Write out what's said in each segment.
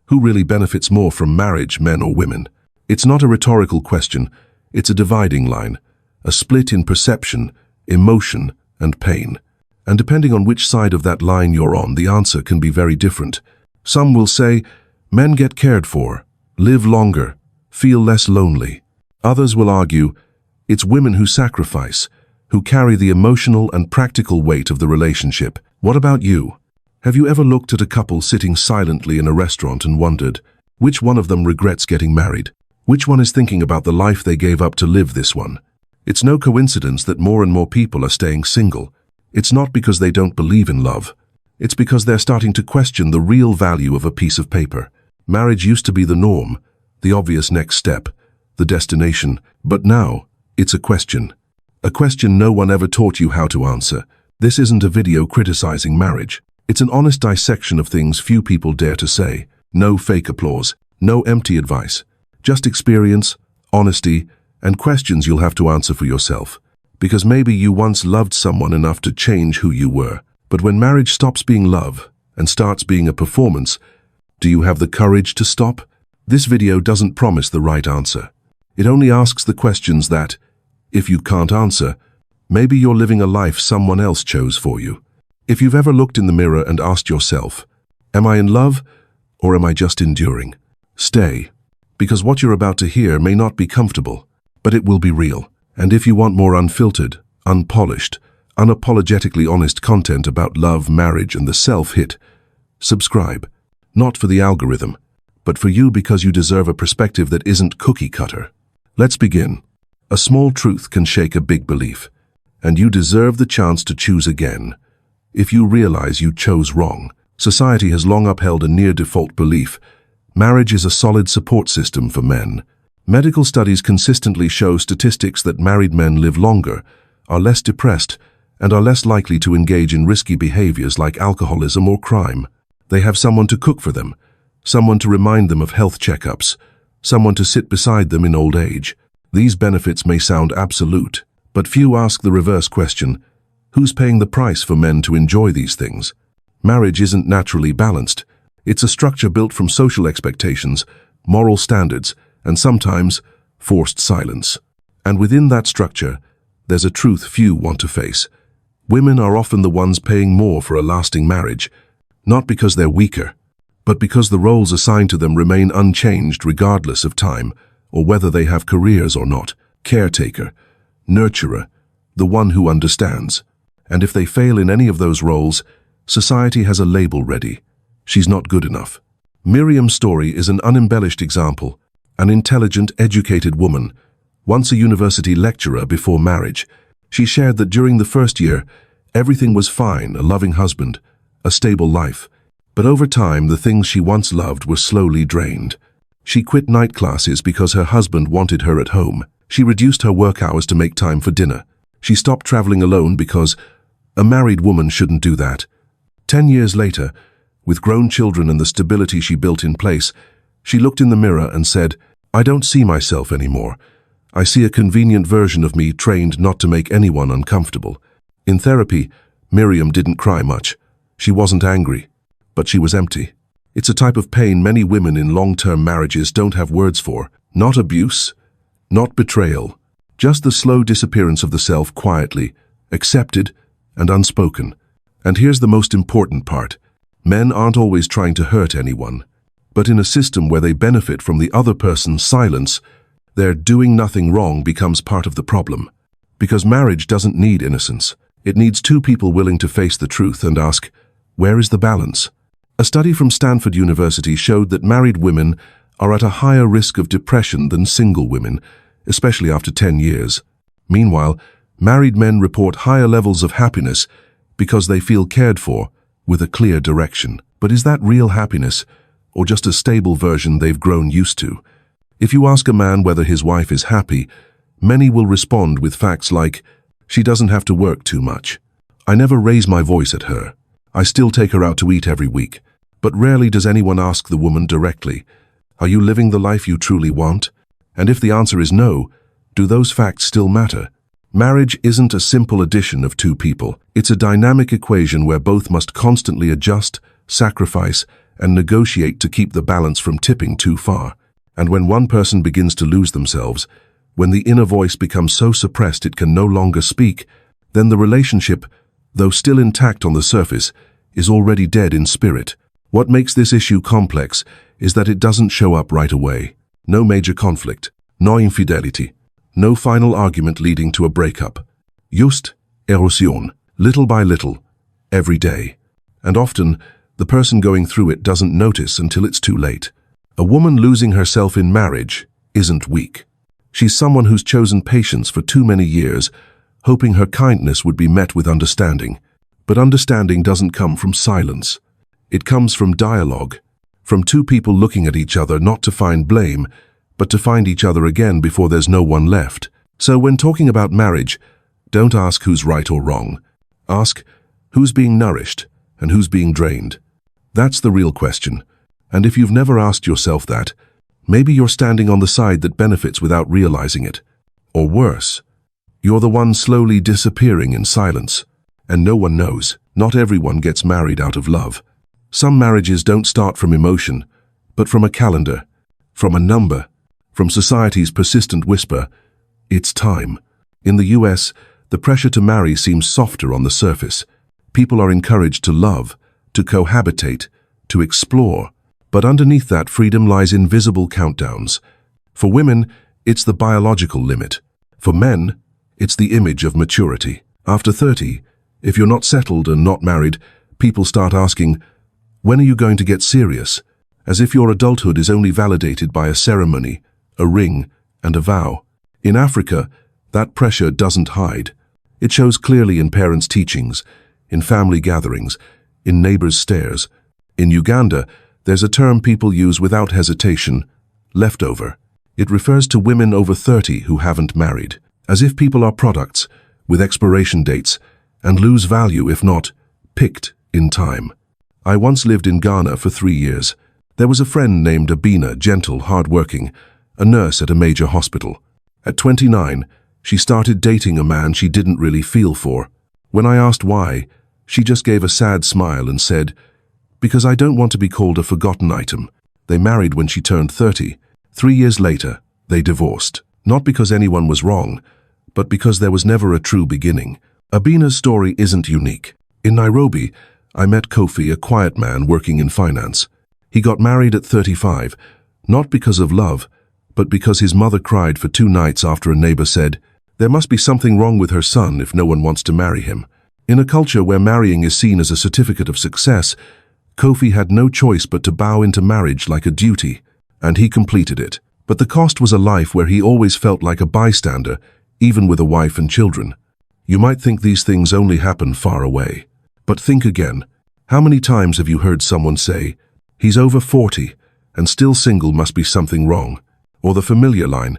Who really benefits more from marriage, men or women? It's not a rhetorical question, it's a dividing line, a split in perception, emotion, and pain. And depending on which side of that line you're on, the answer can be very different. Some will say, men get cared for, live longer, feel less lonely. Others will argue, it's women who sacrifice, who carry the emotional and practical weight of the relationship. What about you? Have you ever looked at a couple sitting silently in a restaurant and wondered, which one of them regrets getting married? Which one is thinking about the life they gave up to live this one? It's no coincidence that more and more people are staying single. It's not because they don't believe in love. It's because they're starting to question the real value of a piece of paper. Marriage used to be the norm, the obvious next step, the destination. But now, it's a question. A question no one ever taught you how to answer. This isn't a video criticizing marriage. It's an honest dissection of things few people dare to say. No fake applause, no empty advice. Just experience, honesty, and questions you'll have to answer for yourself. Because maybe you once loved someone enough to change who you were. But when marriage stops being love and starts being a performance, do you have the courage to stop? This video doesn't promise the right answer. It only asks the questions that, if you can't answer, maybe you're living a life someone else chose for you. If you've ever looked in the mirror and asked yourself, am I in love or am I just enduring? Stay, because what you're about to hear may not be comfortable, but it will be real. And if you want more unfiltered, unpolished, unapologetically honest content about love, marriage, and the self-hit, subscribe. Not for the algorithm, but for you because you deserve a perspective that isn't cookie-cutter. Let's begin. A small truth can shake a big belief, and you deserve the chance to choose again. If you realize you chose wrong, society has long upheld a near-default belief. Marriage is a solid support system for men. Medical studies consistently show statistics that married men live longer, are less depressed, and are less likely to engage in risky behaviors like alcoholism or crime. They have someone to cook for them, someone to remind them of health checkups, someone to sit beside them in old age. These benefits may sound absolute, but few ask the reverse question, who's paying the price for men to enjoy these things? Marriage isn't naturally balanced. It's a structure built from social expectations, moral standards, and sometimes forced silence. And within that structure, there's a truth few want to face. Women are often the ones paying more for a lasting marriage, not because they're weaker, but because the roles assigned to them remain unchanged regardless of time or whether they have careers or not. Caretaker, nurturer, the one who understands. And if they fail in any of those roles, society has a label ready. She's not good enough. Miriam's story is an unembellished example. An intelligent, educated woman, once a university lecturer before marriage. She shared that during the first year, everything was fine, a loving husband, a stable life. But over time, the things she once loved were slowly drained. She quit night classes because her husband wanted her at home. She reduced her work hours to make time for dinner. She stopped traveling alone because a married woman shouldn't do that. 10 years later, with grown children and the stability she built in place, she looked in the mirror and said, I don't see myself anymore. I see a convenient version of me trained not to make anyone uncomfortable. In therapy, Miriam didn't cry much. She wasn't angry, but she was empty. It's a type of pain many women in long-term marriages don't have words for. Not abuse, not betrayal, just the slow disappearance of the self quietly, accepted and unspoken. And here's the most important part. Men aren't always trying to hurt anyone. But in a system where they benefit from the other person's silence, their doing nothing wrong becomes part of the problem. Because marriage doesn't need innocence. It needs two people willing to face the truth and ask, where is the balance? A study from Stanford University showed that married women are at a higher risk of depression than single women, especially after 10 years. Meanwhile, married men report higher levels of happiness because they feel cared for, with a clear direction. But is that real happiness, or just a stable version they've grown used to? If you ask a man whether his wife is happy, many will respond with facts like, she doesn't have to work too much. I never raise my voice at her. I still take her out to eat every week. But rarely does anyone ask the woman directly, are you living the life you truly want? And if the answer is no, do those facts still matter? Marriage isn't a simple addition of two people. It's a dynamic equation where both must constantly adjust, sacrifice, and negotiate to keep the balance from tipping too far. And when one person begins to lose themselves, when the inner voice becomes so suppressed it can no longer speak, then the relationship, though still intact on the surface, is already dead in spirit. What makes this issue complex is that it doesn't show up right away. No major conflict, no infidelity, no final argument leading to a breakup. Just erosion, little by little, every day. And often, the person going through it doesn't notice until it's too late. A woman losing herself in marriage isn't weak. She's someone who's chosen patience for too many years, hoping her kindness would be met with understanding. But understanding doesn't come from silence. It comes from dialogue, from two people looking at each other not to find blame, but to find each other again before there's no one left. So when talking about marriage, don't ask who's right or wrong. Ask who's being nourished and who's being drained. That's the real question. And if you've never asked yourself that, maybe you're standing on the side that benefits without realizing it. Or worse, you're the one slowly disappearing in silence. And no one knows. Not everyone gets married out of love. Some marriages don't start from emotion, but from a calendar, from a number, from society's persistent whisper, it's time. In the US, the pressure to marry seems softer on the surface. People are encouraged to love, to cohabitate, to explore. But underneath that freedom lies invisible countdowns. For women, it's the biological limit. For men, it's the image of maturity. After 30, if you're not settled and not married, people start asking, when are you going to get serious? As if your adulthood is only validated by a ceremony, a ring, and a vow. In Africa, that pressure doesn't hide. It shows clearly in parents' teachings, in family gatherings, in neighbors' stares. In Uganda, there's a term people use without hesitation, leftover. It refers to women over 30 who haven't married, as if people are products, with expiration dates, and lose value if not picked in time. I once lived in Ghana for 3 years. There was a friend named Abina, gentle, hard-working, a nurse at a major hospital. At 29, she started dating a man she didn't really feel for. When I asked why, she just gave a sad smile and said, because I don't want to be called a forgotten item. They married when she turned 30. 3 years later, they divorced. Not because anyone was wrong, but because there was never a true beginning. Abina's story isn't unique. In Nairobi, I met Kofi, a quiet man working in finance. He got married at 35, not because of love, but because his mother cried for 2 nights after a neighbor said, there must be something wrong with her son if no one wants to marry him. In a culture where marrying is seen as a certificate of success, Kofi had no choice but to bow into marriage like a duty, and he completed it. But the cost was a life where he always felt like a bystander, even with a wife and children. You might think these things only happen far away. But think again. How many times have you heard someone say, he's over 40 and still single, must be something wrong? Or the familiar line,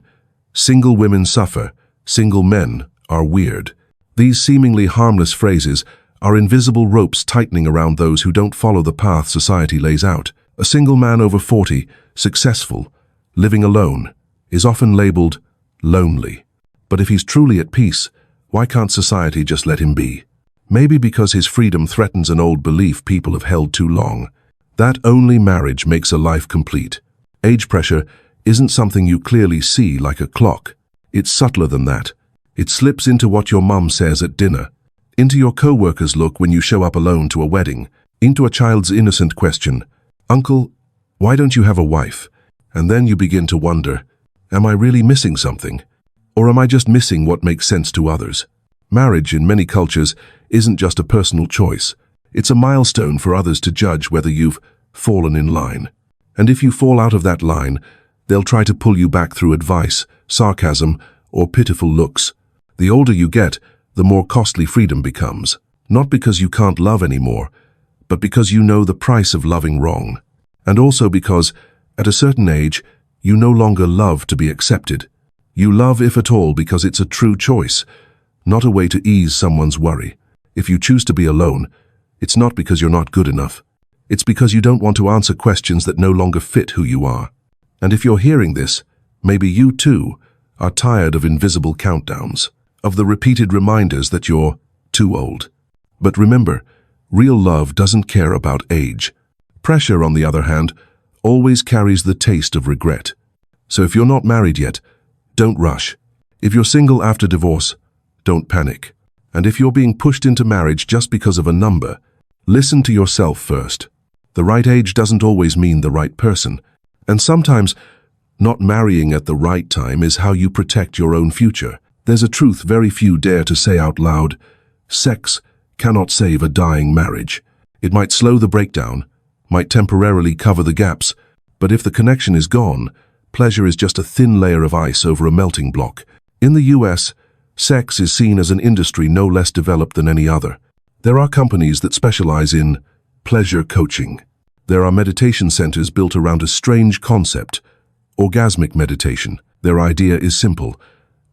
single women suffer, single men are weird. These seemingly harmless phrases are invisible ropes tightening around those who don't follow the path society lays out. A single man over 40, successful, living alone, is often labeled lonely. But if he's truly at peace, why can't society just let him be? Maybe because his freedom threatens an old belief people have held too long. That only marriage makes a life complete. Age pressure isn't something you clearly see like a clock. It's subtler than that. It slips into what your mum says at dinner, into your co-worker's look when you show up alone to a wedding, into a child's innocent question, Uncle, why don't you have a wife? And then you begin to wonder, am I really missing something? Or am I just missing what makes sense to others? Marriage in many cultures isn't just a personal choice. It's a milestone for others to judge whether you've fallen in line. And if you fall out of that line, they'll try to pull you back through advice, sarcasm, or pitiful looks. The older you get, the more costly freedom becomes. Not because you can't love anymore, but because you know the price of loving wrong. And also because, at a certain age, you no longer love to be accepted. You love, if at all, because it's a true choice, not a way to ease someone's worry. If you choose to be alone, it's not because you're not good enough. It's because you don't want to answer questions that no longer fit who you are. And if you're hearing this, maybe you too are tired of invisible countdowns, of the repeated reminders that you're too old. But remember, real love doesn't care about age. Pressure, on the other hand, always carries the taste of regret. So if you're not married yet, don't rush. If you're single after divorce, don't panic. And if you're being pushed into marriage just because of a number, listen to yourself first. The right age doesn't always mean the right person. And sometimes, not marrying at the right time is how you protect your own future. There's a truth very few dare to say out loud. Sex cannot save a dying marriage. It might slow the breakdown, might temporarily cover the gaps, but if the connection is gone, pleasure is just a thin layer of ice over a melting block. In the US, sex is seen as an industry no less developed than any other. There are companies that specialize in pleasure coaching. There are meditation centers built around a strange concept, orgasmic meditation. Their idea is simple.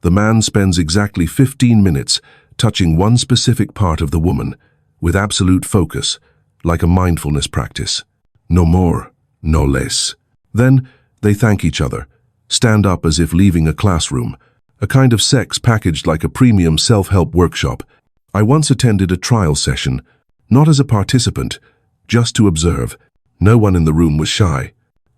The man spends exactly 15 minutes touching one specific part of the woman with absolute focus, like a mindfulness practice. No more, no less. Then they thank each other, stand up as if leaving a classroom, a kind of sex packaged like a premium self-help workshop. I once attended a trial session, not as a participant, just to observe. No one in the room was shy.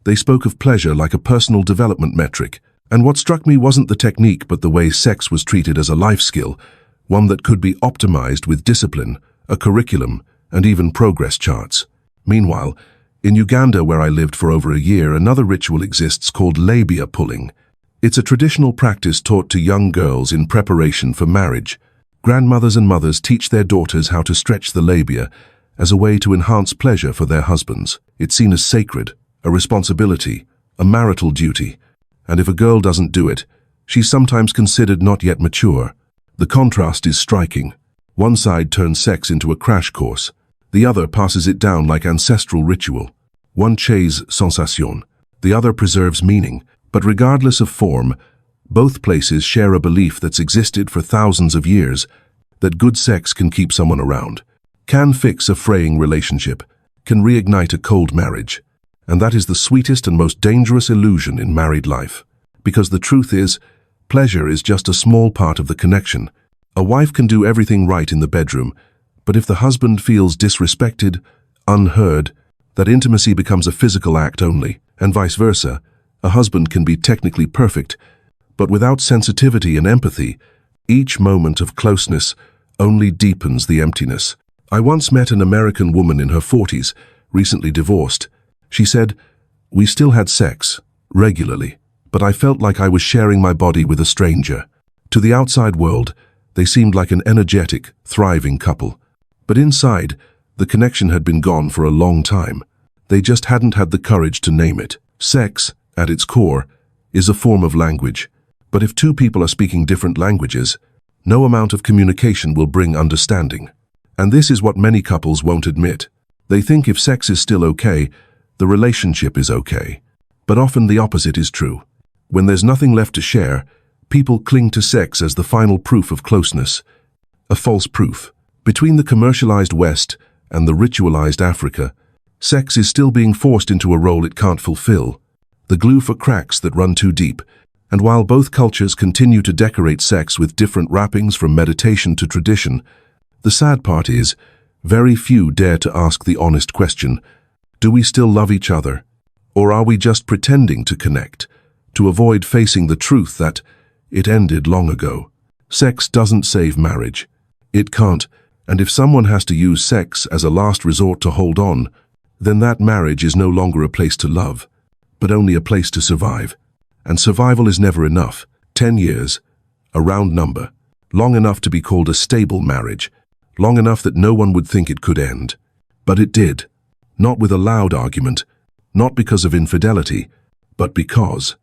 They spoke of pleasure like a personal development metric, and what struck me wasn't the technique but the way sex was treated as a life skill, one that could be optimized with discipline, a curriculum, and even progress charts. Meanwhile, in Uganda, where I lived for over a year, another ritual exists called labia pulling. It's a traditional practice taught to young girls in preparation for marriage. Grandmothers and mothers teach their daughters how to stretch the labia as a way to enhance pleasure for their husbands. It's seen as sacred, a responsibility, a marital duty, and if a girl doesn't do it, she's sometimes considered not yet mature. The contrast is striking. One side turns sex into a crash course. The other passes it down like ancestral ritual. One chase sensation, the other preserves meaning. But regardless of form, both places share a belief that's existed for thousands of years, that good sex can keep someone around, can fix a fraying relationship, can reignite a cold marriage. And that is the sweetest and most dangerous illusion in married life. Because the truth is, pleasure is just a small part of the connection. A wife can do everything right in the bedroom, but if the husband feels disrespected, unheard, that intimacy becomes a physical act only, and vice versa. A husband can be technically perfect, but without sensitivity and empathy, each moment of closeness only deepens the emptiness. I once met an American woman in her 40s, recently divorced. She said, "We still had sex, regularly, but I felt like I was sharing my body with a stranger. To the outside world, they seemed like an energetic, thriving couple. But inside, the connection had been gone for a long time. They just hadn't had the courage to name it." Sex, at its core, is a form of language. But if two people are speaking different languages, no amount of communication will bring understanding. And this is what many couples won't admit. They think if sex is still okay, the relationship is okay. But often the opposite is true. When there's nothing left to share, people cling to sex as the final proof of closeness. A false proof. Between the commercialized West and the ritualized Africa, sex is still being forced into a role it can't fulfill, the glue for cracks that run too deep. And while both cultures continue to decorate sex with different wrappings from meditation to tradition, the sad part is, very few dare to ask the honest question, do we still love each other? Or are we just pretending to connect, to avoid facing the truth that it ended long ago? Sex doesn't save marriage. It can't, and if someone has to use sex as a last resort to hold on, then that marriage is no longer a place to love, but only a place to survive. And survival is never enough. 10 years, a round number, long enough to be called a stable marriage, long enough that no one would think it could end. But it did, not with a loud argument, not because of infidelity, but because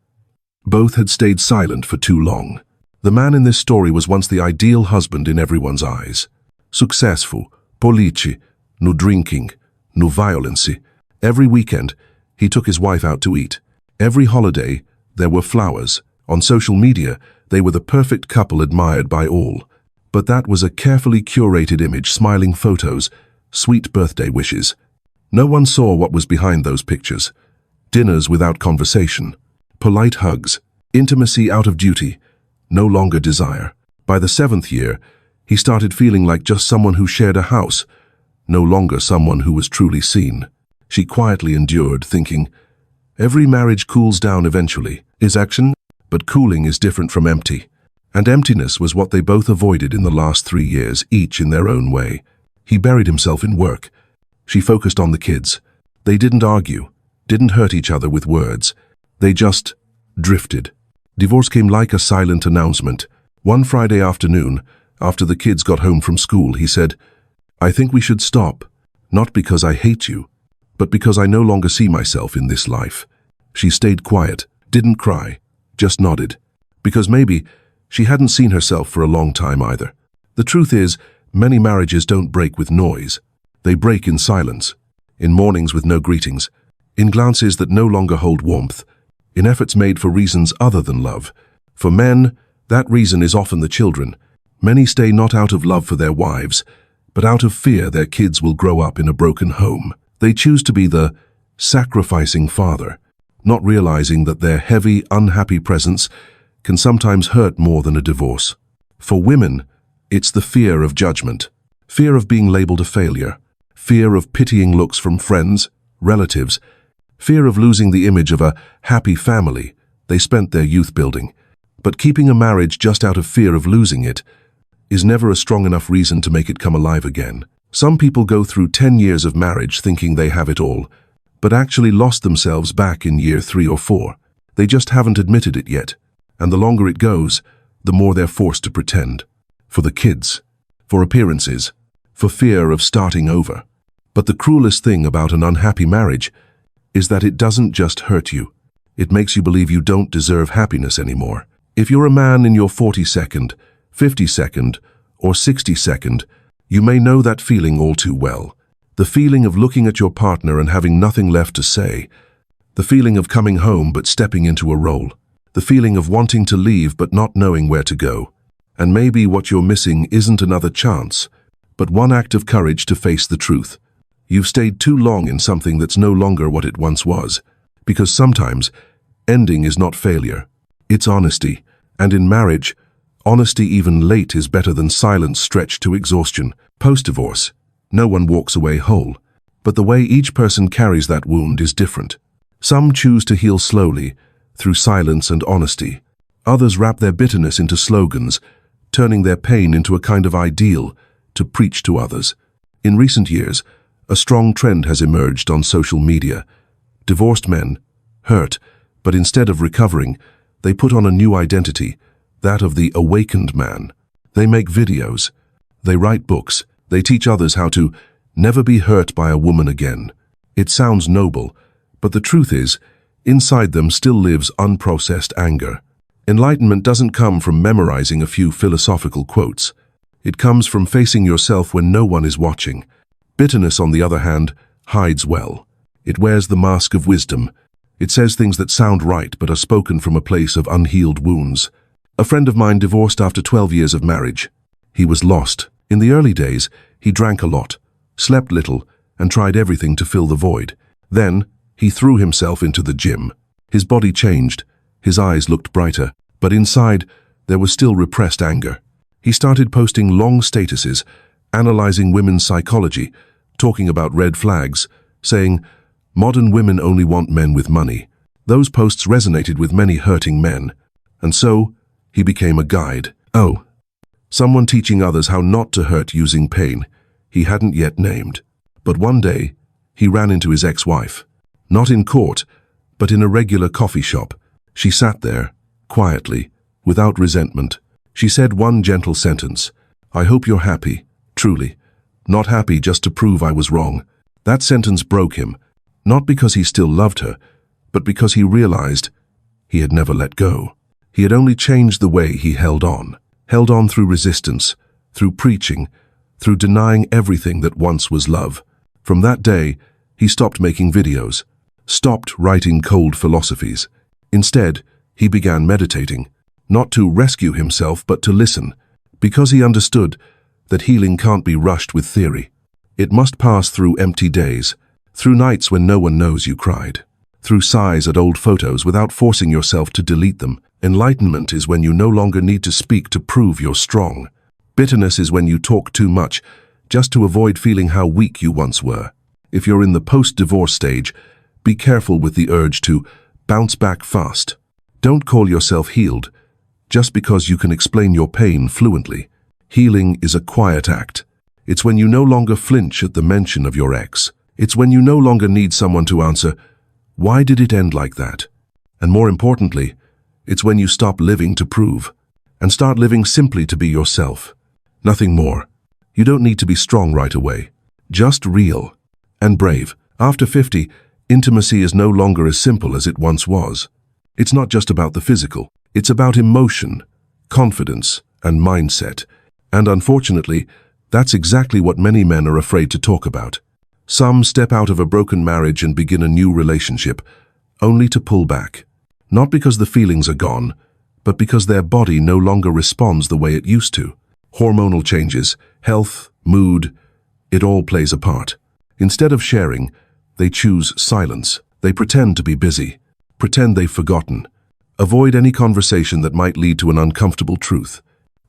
both had stayed silent for too long. The man in this story was once the ideal husband in everyone's eyes. Successful, police, no drinking, no violence. Every weekend, he took his wife out to eat. Every holiday, there were flowers. On social media, they were the perfect couple admired by all. But that was a carefully curated image, smiling photos, sweet birthday wishes. No one saw what was behind those pictures. Dinners without conversation, polite hugs, intimacy out of duty, no longer desire. By the 7th year, he started feeling like just someone who shared a house, no longer someone who was truly seen. She quietly endured, thinking, every marriage cools down eventually. Is action, but cooling is different from empty. And emptiness was what they both avoided in the last 3 years, each in their own way. He buried himself in work. She focused on the kids. They didn't argue, didn't hurt each other with words. They just drifted. Divorce came like a silent announcement. One Friday afternoon, after the kids got home from school, he said, I think we should stop, not because I hate you, but because I no longer see myself in this life. She stayed quiet, didn't cry, just nodded, because maybe she hadn't seen herself for a long time either. The truth is, many marriages don't break with noise. They break in silence, in mornings with no greetings, in glances that no longer hold warmth, in efforts made for reasons other than love. For men, that reason is often the children. Many stay not out of love for their wives, but out of fear their kids will grow up in a broken home. They choose to be the sacrificing father, not realizing that their heavy, unhappy presence can sometimes hurt more than a divorce. For women, it's the fear of judgment, fear of being labeled a failure, fear of pitying looks from friends, relatives, fear of losing the image of a happy family they spent their youth building. But keeping a marriage just out of fear of losing it is never a strong enough reason to make it come alive again. Some people go through 10 years of marriage thinking they have it all, but actually lost themselves back in year 3 or 4. They just haven't admitted it yet, and the longer it goes, the more they're forced to pretend. For the kids, for appearances, for fear of starting over. But the cruelest thing about an unhappy marriage is that it doesn't just hurt you. It makes you believe you don't deserve happiness anymore. If you're a man in your 42nd, 52nd, or 62nd, you may know that feeling all too well. The feeling of looking at your partner and having nothing left to say. The feeling of coming home but stepping into a role. The feeling of wanting to leave but not knowing where to go. And maybe what you're missing isn't another chance, but one act of courage to face the truth. You've stayed too long in something that's no longer what it once was. Because sometimes, ending is not failure. It's honesty. And in marriage, honesty even late is better than silence stretched to exhaustion. Post-divorce, no one walks away whole. But the way each person carries that wound is different. Some choose to heal slowly, through silence and honesty. Others wrap their bitterness into slogans, turning their pain into a kind of ideal to preach to others. In recent years, a strong trend has emerged on social media. Divorced men, hurt, but instead of recovering, they put on a new identity, that of the awakened man. They make videos, they write books, they teach others how to never be hurt by a woman again. It sounds noble, but the truth is, inside them still lives unprocessed anger. Enlightenment doesn't come from memorizing a few philosophical quotes. It comes from facing yourself when no one is watching. Bitterness, on the other hand, hides well. It wears the mask of wisdom. It says things that sound right but are spoken from a place of unhealed wounds. A friend of mine divorced after 12 years of marriage. He was lost. In the early days, he drank a lot, slept little, and tried everything to fill the void. Then, he threw himself into the gym. His body changed. His eyes looked brighter. But inside, there was still repressed anger. He started posting long statuses, analyzing women's psychology, talking about red flags, saying, "Modern women only want men with money." Those posts resonated with many hurting men. And so, he became a guide. Oh, someone teaching others how not to hurt using pain he hadn't yet named. But one day, he ran into his ex-wife. Not in court, but in a regular coffee shop. She sat there, quietly, without resentment. She said one gentle sentence, "I hope you're happy, truly. Not happy just to prove I was wrong." That sentence broke him, not because he still loved her, but because he realized he had never let go. He had only changed the way he held on through resistance, through preaching, through denying everything that once was love. From that day, he stopped making videos, stopped writing cold philosophies. Instead, he began meditating, not to rescue himself but to listen, because he understood that healing can't be rushed with theory. It must pass through empty days, through nights when no one knows you cried, through sighs at old photos without forcing yourself to delete them. Enlightenment is when you no longer need to speak to prove you're strong. Bitterness is when you talk too much, just to avoid feeling how weak you once were. If you're in the post-divorce stage, be careful with the urge to bounce back fast. Don't call yourself healed just because you can explain your pain fluently. Healing is a quiet act. It's when you no longer flinch at the mention of your ex. It's when you no longer need someone to answer, "Why did it end like that?" And more importantly, it's when you stop living to prove and start living simply to be yourself. Nothing more. You don't need to be strong right away. Just real and brave. After 50, intimacy is no longer as simple as it once was. It's not just about the physical. It's about emotion, confidence, and mindset. And unfortunately, that's exactly what many men are afraid to talk about. Some step out of a broken marriage and begin a new relationship, only to pull back. Not because the feelings are gone, but because their body no longer responds the way it used to. Hormonal changes, health, mood, it all plays a part. Instead of sharing, they choose silence. They pretend to be busy, pretend they've forgotten. Avoid any conversation that might lead to an uncomfortable truth.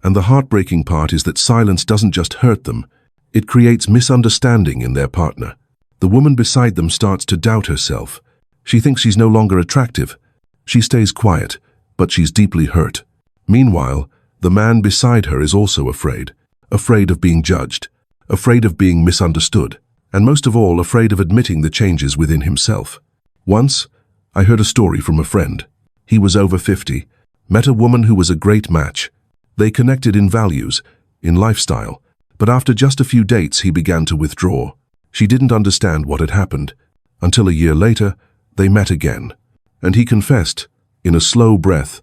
And the heartbreaking part is that silence doesn't just hurt them, it creates misunderstanding in their partner. The woman beside them starts to doubt herself. She thinks she's no longer attractive. She stays quiet, but she's deeply hurt. Meanwhile, the man beside her is also afraid. Afraid of being judged, afraid of being misunderstood, and most of all, afraid of admitting the changes within himself. Once, I heard a story from a friend. He was over 50, met a woman who was a great match. They connected in values, in lifestyle, but after just a few dates he began to withdraw. She didn't understand what had happened. Until a year later, they met again. And he confessed, in a slow breath,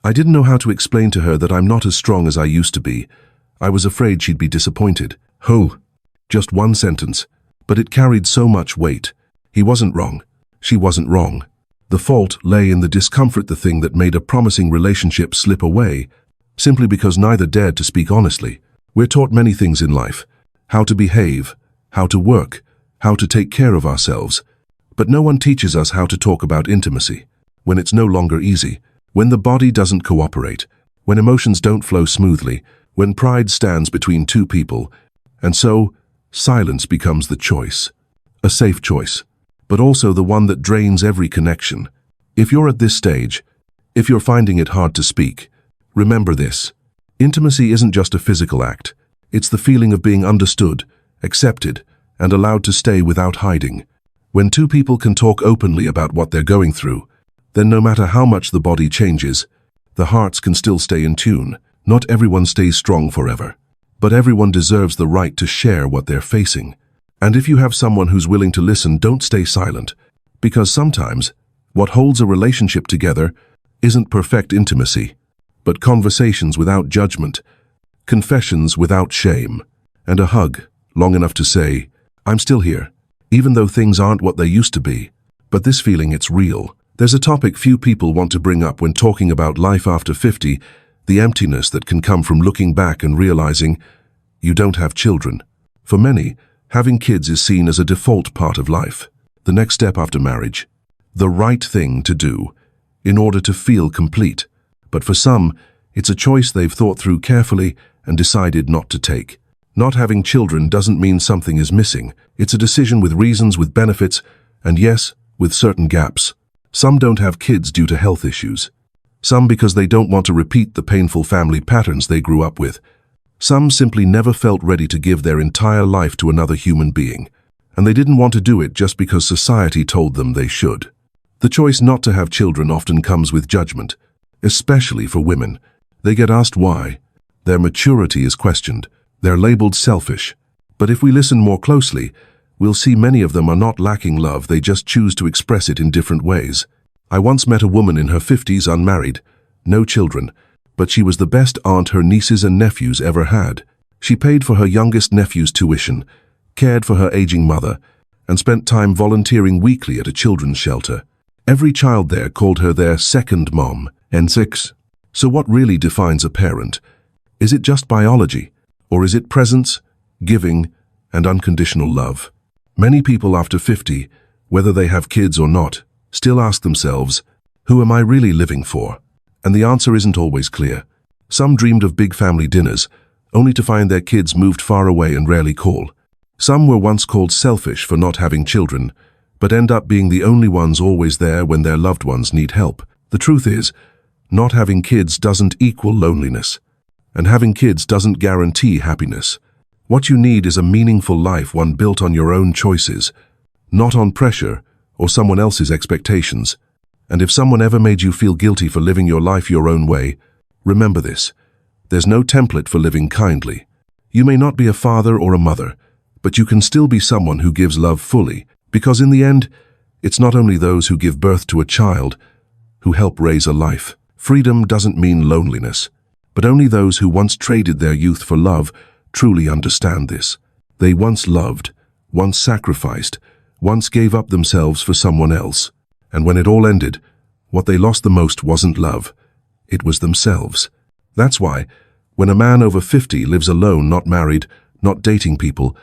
"I didn't know how to explain to her that I'm not as strong as I used to be. I was afraid she'd be disappointed." Oh, just one sentence, but it carried so much weight. He wasn't wrong. She wasn't wrong. The fault lay in the discomfort, the thing that made a promising relationship slip away, simply because neither dared to speak honestly. We're taught many things in life: how to behave, how to work, how to take care of ourselves. But no one teaches us how to talk about intimacy, when it's no longer easy, when the body doesn't cooperate, when emotions don't flow smoothly, when pride stands between two people. And so, silence becomes the choice. A safe choice, but also the one that drains every connection. If you're at this stage, if you're finding it hard to speak, remember this: intimacy isn't just a physical act. It's the feeling of being understood, accepted, and allowed to stay without hiding. When two people can talk openly about what they're going through, then no matter how much the body changes, the hearts can still stay in tune. Not everyone stays strong forever, but everyone deserves the right to share what they're facing. And if you have someone who's willing to listen, don't stay silent, because sometimes what holds a relationship together isn't perfect intimacy, but conversations without judgment, confessions without shame, and a hug long enough to say, "I'm still here, even though things aren't what they used to be." But this feeling, it's real. There's a topic few people want to bring up when talking about life after 50, the emptiness that can come from looking back and realizing you don't have children. For many, having kids is seen as a default part of life, the next step after marriage, the right thing to do in order to feel complete. But for some, it's a choice they've thought through carefully and decided not to take. Not having children doesn't mean something is missing. It's a decision with reasons, with benefits, and yes, with certain gaps. Some don't have kids due to health issues. Some because they don't want to repeat the painful family patterns they grew up with. Some simply never felt ready to give their entire life to another human being, and they didn't want to do it just because society told them they should. The choice not to have children often comes with judgment, especially for women. They get asked why. Their maturity is questioned. They're labeled selfish. But if we listen more closely, we'll see many of them are not lacking love, they just choose to express it in different ways. I once met a woman in her 50s, unmarried, no children, but she was the best aunt her nieces and nephews ever had. She paid for her youngest nephew's tuition, cared for her aging mother, and spent time volunteering weekly at a children's shelter. Every child there called her their second mom. N6. So what really defines a parent? Is it just biology? Or is it presence, giving, and unconditional love? Many people after 50, whether they have kids or not, still ask themselves, who am I really living for? And the answer isn't always clear. Some dreamed of big family dinners, only to find their kids moved far away and rarely call. Some were once called selfish for not having children, but end up being the only ones always there when their loved ones need help. The truth is, not having kids doesn't equal loneliness, and having kids doesn't guarantee happiness. What you need is a meaningful life, one built on your own choices, not on pressure or someone else's expectations. And if someone ever made you feel guilty for living your life your own way, remember this: there's no template for living kindly. You may not be a father or a mother, but you can still be someone who gives love fully, because in the end, it's not only those who give birth to a child who help raise a life. Freedom doesn't mean loneliness, but only those who once traded their youth for love truly understand this. They once loved, once sacrificed, once gave up themselves for someone else. And when it all ended, what they lost the most wasn't love, it was themselves. That's why, when a man over 50 lives alone, not married, not dating people,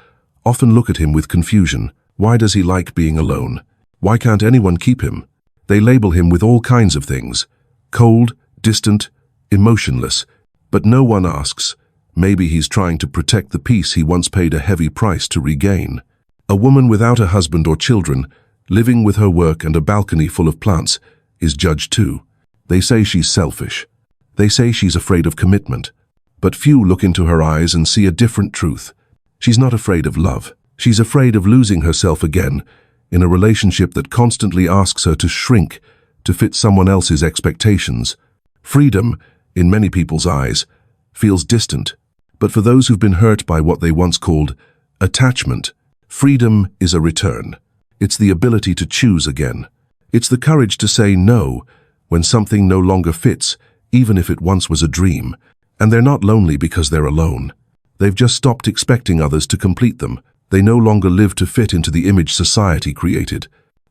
often look at him with confusion. Why does he like being alone? Why can't anyone keep him? They label him with all kinds of things: cold, distant, emotionless. But no one asks, maybe he's trying to protect the peace he once paid a heavy price to regain. A woman without a husband or children, living with her work and a balcony full of plants, is judged too. They say she's selfish. They say she's afraid of commitment. But few look into her eyes and see a different truth. She's not afraid of love. She's afraid of losing herself again in a relationship that constantly asks her to shrink to fit someone else's expectations. Freedom, in many people's eyes, feels distant. But for those who've been hurt by what they once called attachment, freedom is a return. It's the ability to choose again. It's the courage to say no when something no longer fits, even if it once was a dream. And they're not lonely because they're alone. They've just stopped expecting others to complete them. They no longer live to fit into the image society created.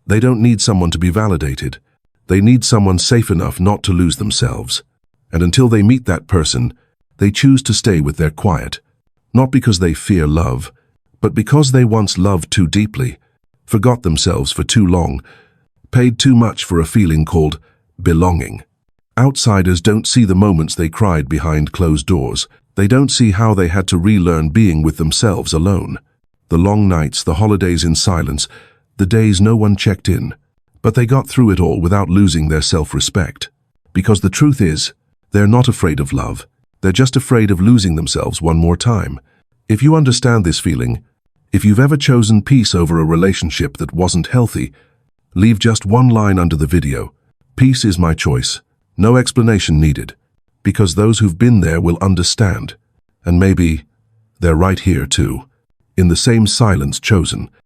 They don't need someone to be validated. They need someone safe enough not to lose themselves. And until they meet that person, they choose to stay with their quiet. Not because they fear love, but because they once loved too deeply, forgot themselves for too long, paid too much for a feeling called belonging. Outsiders don't see the moments they cried behind closed doors. They don't see how they had to relearn being with themselves alone. The long nights, the holidays in silence, the days no one checked in. But they got through it all without losing their self-respect. Because the truth is, they're not afraid of love. They're just afraid of losing themselves one more time. If you understand this feeling, if you've ever chosen peace over a relationship that wasn't healthy, leave just one line under the video: peace is my choice. No explanation needed. Because those who've been there will understand. And maybe they're right here too, in the same silence chosen.